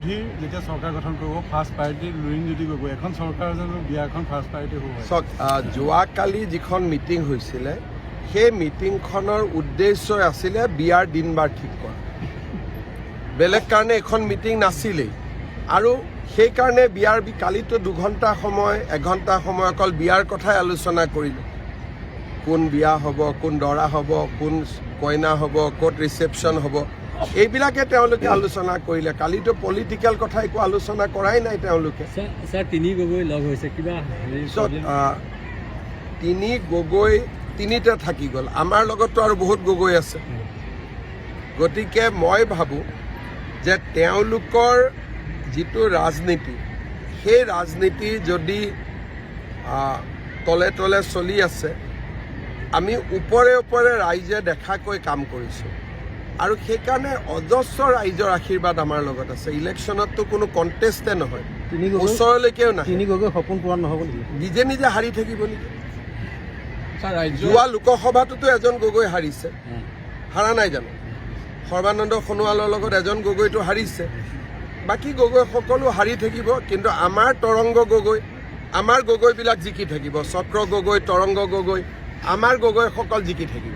যেতিয়া চৰকাৰ গঠন কৰিব ফাৰ্ষ্ট প্ৰায়ৰিটি লুৰিণজ্যোতি গগৈ এখন চৰকাৰ জানো বিয়াখন ফাৰ্ষ্ট প্ৰায়ৰিটি হ'ব? চাওক, যোৱাকালি যিখন মিটিং হৈছিলে সেই মিটিংখনৰ উদ্দেশ্য আছিলে বিয়াৰ দিন বাৰ ঠিক কৰা। বেলেগ কাৰণে এখন মিটিং নাছিলেই। আৰু সেইকাৰণে বিয়াৰ কালিতো 2 ঘণ্টা সময় 1 ঘণ্টা সময় অকল বিয়াৰ কথাই আলোচনা কৰিলোঁ। কোন বিয়া হ'ব, কোন দৰা হ'ব, কোন কইনা হ'ব, ক'ত ৰিচেপশ্যন হ'ব, এইবিলাকে তেওঁলোকে আলোচনা কৰিলে। কালিতো পলিটিকেল কথা একো আলোচনা কৰাই নাই তেওঁলোকে। স্যাৰ তিনি গগৈ লগ হৈছে কিবা তিনি গগৈ তিনিটা থাকি গ'ল। আমাৰ লগততো আৰু বহুত গগৈ আছে। গতিকে মই ভাবোঁ যে তেওঁলোকৰ যিটো ৰাজনীতি, সেই ৰাজনীতি যদি তলে তলে চলি আছে, আমি ওপৰে ওপৰে ৰাইজে দেখাকৈ কাম কৰিছোঁ। আৰু সেইকাৰণে অজস্ৰ ৰাইজৰ আশীৰ্বাদ আমাৰ লগত আছে। ইলেকশ্যনততো কোনো কণ্টেষ্টে নহয়, ওচৰলৈকেও নাহে। তিনি গগৈ সপোন পূৰণ নহ'ব নেকি? নিজে নিজে হাৰি থাকিব নেকি? যোৱা লোকসভাটোতো এজন গগৈ হাৰিছে, হাৰা নাই জানো? সৰ্বানন্দ সোণোৱালৰ লগত এজন গগৈটো হাৰিছে। বাকী গগৈ সকলো হাৰি থাকিব, কিন্তু আমাৰ তৰংগ গগৈ, আমাৰ গগৈবিলাক জিকি থাকিব। চক্ৰ গগৈ, তৰংগ গগৈ, আমাৰ গগৈসকল জিকি থাকিব।